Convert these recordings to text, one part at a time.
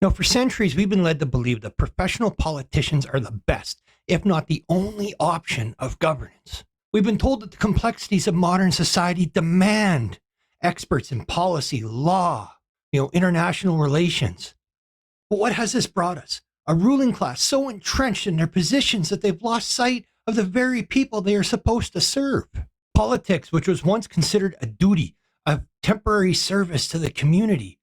Now, for centuries, we've been led to believe that professional politicians are the best, if not the only option of governance. We've been told that the complexities of modern society demand experts in policy, law, international relations. But what has this brought us? A ruling class so entrenched in their positions that they've lost sight of the very people they are supposed to serve. Politics, which was once considered a duty of temporary service to the community,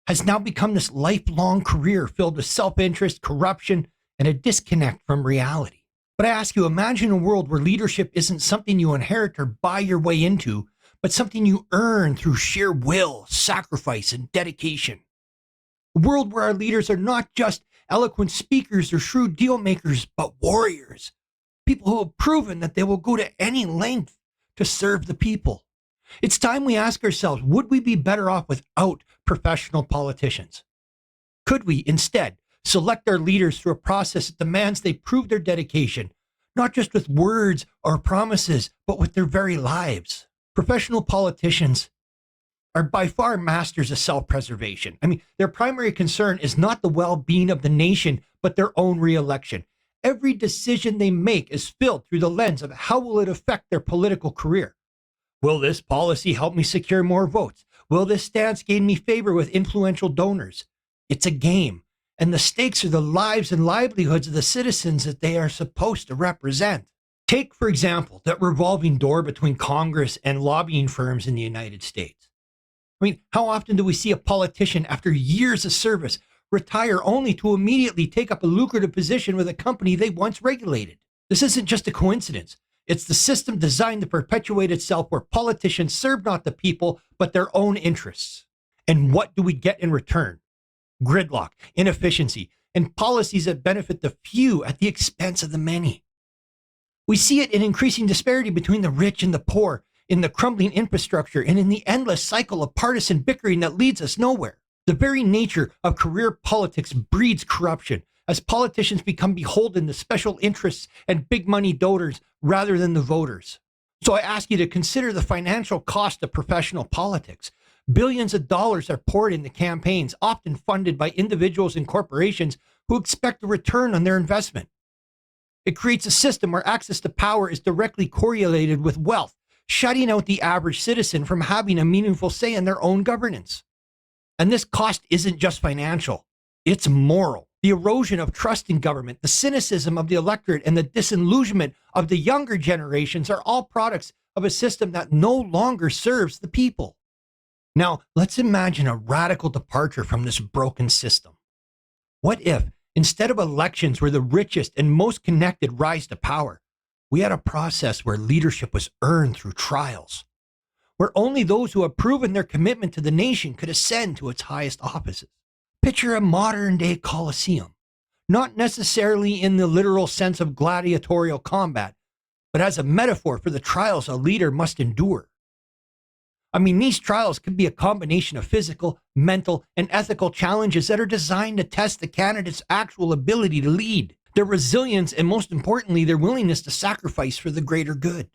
has now become this lifelong career filled with self-interest, corruption, and a disconnect from reality. But I ask you, imagine a world where leadership isn't something you inherit or buy your way into, but something you earn through sheer will, sacrifice, and dedication. A world where our leaders are not just eloquent speakers or shrewd deal makers, but warriors. People who have proven that they will go to any length to serve the people. It's time we ask ourselves, would we be better off without professional politicians? Could we instead select our leaders through a process that demands they prove their dedication, not just with words or promises, but with their very lives? Professional politicians are by far masters of self-preservation. Their primary concern is not the well-being of the nation, but their own re-election. Every decision they make is filled through the lens of how will it affect their political career. Will this policy help me secure more votes? Will this stance gain me favor with influential donors? It's a game, and the stakes are the lives and livelihoods of the citizens that they are supposed to represent. Take, for example, that revolving door between Congress and lobbying firms in the United States. How often do we see a politician, after years of service, retire only to immediately take up a lucrative position with a company they once regulated? This isn't just a coincidence. It's the system designed to perpetuate itself where politicians serve not the people, but their own interests. And what do we get in return? Gridlock, inefficiency, and policies that benefit the few at the expense of the many. We see it in increasing disparity between the rich and the poor, in the crumbling infrastructure, and in the endless cycle of partisan bickering that leads us nowhere. The very nature of career politics breeds corruption, as politicians become beholden to special interests and big money donors rather than the voters. So I ask you to consider the financial cost of professional politics. Billions of dollars are poured into campaigns, often funded by individuals and corporations who expect a return on their investment. It creates a system where access to power is directly correlated with wealth, shutting out the average citizen from having a meaningful say in their own governance. And this cost isn't just financial, it's moral. The erosion of trust in government, the cynicism of the electorate, and the disillusionment of the younger generations are all products of a system that no longer serves the people. Now, let's imagine a radical departure from this broken system. What if, instead of elections where the richest and most connected rise to power, we had a process where leadership was earned through trials, where only those who have proven their commitment to the nation could ascend to its highest offices? Picture a modern-day Colosseum, not necessarily in the literal sense of gladiatorial combat, but as a metaphor for the trials a leader must endure. These trials could be a combination of physical, mental, and ethical challenges that are designed to test the candidate's actual ability to lead, their resilience, and most importantly, their willingness to sacrifice for the greater good.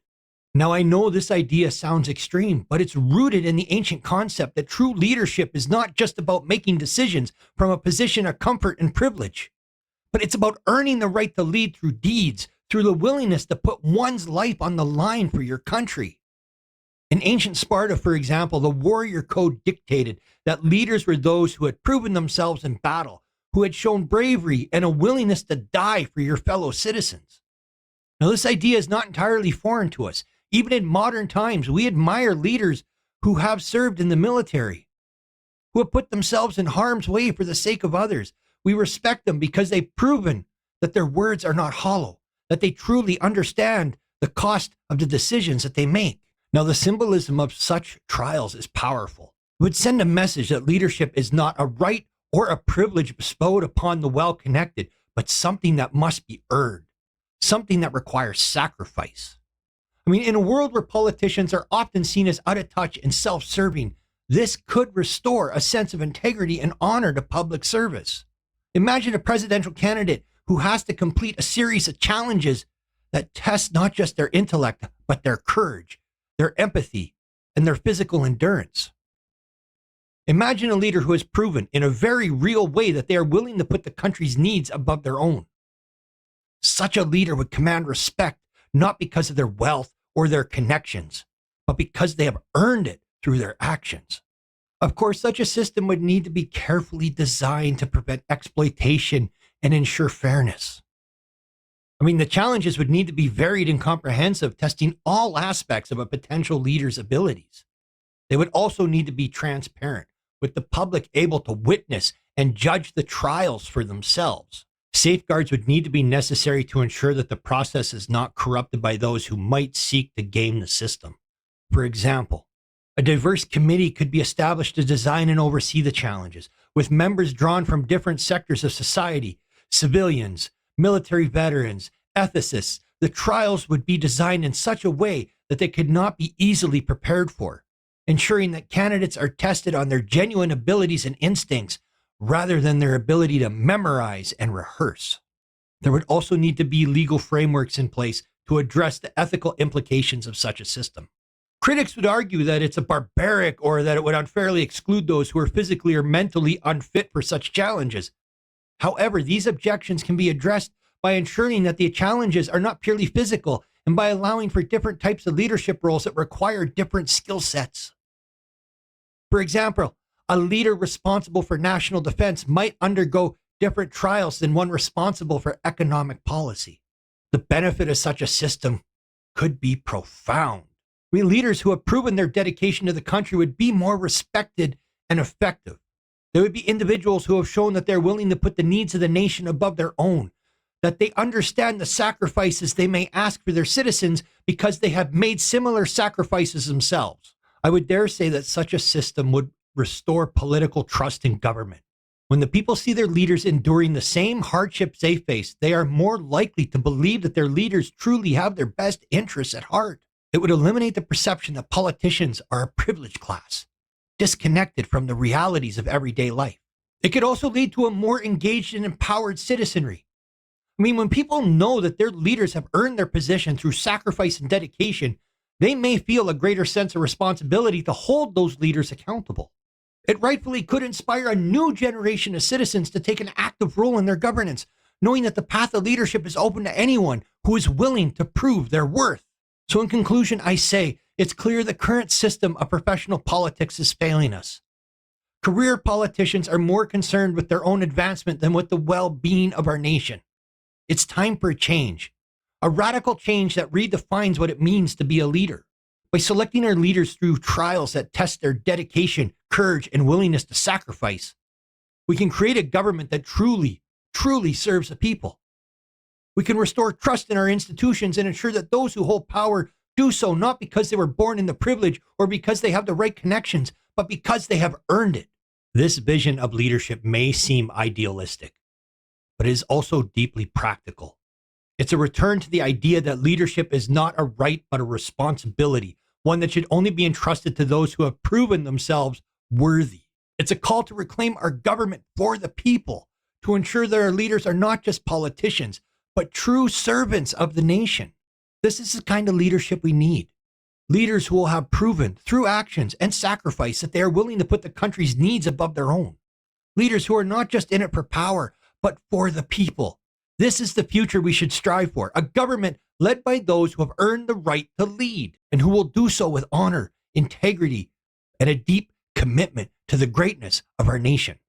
Now, I know this idea sounds extreme, but it's rooted in the ancient concept that true leadership is not just about making decisions from a position of comfort and privilege, but it's about earning the right to lead through deeds, through the willingness to put one's life on the line for your country. In ancient Sparta, for example, the warrior code dictated that leaders were those who had proven themselves in battle, who had shown bravery and a willingness to die for your fellow citizens. Now, this idea is not entirely foreign to us. Even in modern times, we admire leaders who have served in the military, who have put themselves in harm's way for the sake of others. We respect them because they've proven that their words are not hollow, that they truly understand the cost of the decisions that they make. Now, the symbolism of such trials is powerful. It would send a message that leadership is not a right or a privilege bestowed upon the well-connected, but something that must be earned, something that requires sacrifice. In a world where politicians are often seen as out of touch and self-serving, this could restore a sense of integrity and honor to public service. Imagine a presidential candidate who has to complete a series of challenges that test not just their intellect, but their courage, their empathy, and their physical endurance. Imagine a leader who has proven in a very real way that they are willing to put the country's needs above their own. Such a leader would command respect not because of their wealth or their connections, but because they have earned it through their actions. Of course, such a system would need to be carefully designed to prevent exploitation and ensure fairness. The challenges would need to be varied and comprehensive, testing all aspects of a potential leader's abilities. They would also need to be transparent, with the public able to witness and judge the trials for themselves. Safeguards would need to be necessary to ensure that the process is not corrupted by those who might seek to game the system. For example, a diverse committee could be established to design and oversee the challenges, with members drawn from different sectors of society, civilians, military veterans, ethicists. The trials would be designed in such a way that they could not be easily prepared for, ensuring that candidates are tested on their genuine abilities and instincts rather than their ability to memorize and rehearse. There would also need to be legal frameworks in place to address the ethical implications of such a system. Critics would argue that it's a barbaric or that it would unfairly exclude those who are physically or mentally unfit for such challenges. However, these objections can be addressed by ensuring that the challenges are not purely physical and by allowing for different types of leadership roles that require different skill sets. For example, a leader responsible for national defense might undergo different trials than one responsible for economic policy. The benefit of such a system could be profound. Leaders who have proven their dedication to the country would be more respected and effective. There would be individuals who have shown that they're willing to put the needs of the nation above their own, that they understand the sacrifices they may ask for their citizens because they have made similar sacrifices themselves. I would dare say that such a system would restore political trust in government. When the people see their leaders enduring the same hardships they face, they are more likely to believe that their leaders truly have their best interests at heart. It would eliminate the perception that politicians are a privileged class, disconnected from the realities of everyday life. It could also lead to a more engaged and empowered citizenry. When people know that their leaders have earned their position through sacrifice and dedication, they may feel a greater sense of responsibility to hold those leaders accountable. It rightfully could inspire a new generation of citizens to take an active role in their governance, knowing that the path of leadership is open to anyone who is willing to prove their worth. So in conclusion, I say, it's clear the current system of professional politics is failing us. Career politicians are more concerned with their own advancement than with the well-being of our nation. It's time for a change, a radical change that redefines what it means to be a leader. By selecting our leaders through trials that test their dedication, courage, and willingness to sacrifice, we can create a government that truly serves the people. We can restore trust in our institutions and ensure that those who hold power do so not because they were born in the privilege or because they have the right connections, but because they have earned it. This vision of leadership may seem idealistic, but it is also deeply practical. It's a return to the idea that leadership is not a right but a responsibility, one that should only be entrusted to those who have proven themselves worthy. It's a call to reclaim our government for the people, to ensure that our leaders are not just politicians, but true servants of the nation. This is the kind of leadership we need. Leaders who will have proven through actions and sacrifice that they are willing to put the country's needs above their own. Leaders who are not just in it for power, but for the people. This is the future we should strive for, a government led by those who have earned the right to lead and who will do so with honor, integrity, and a deep commitment to the greatness of our nation.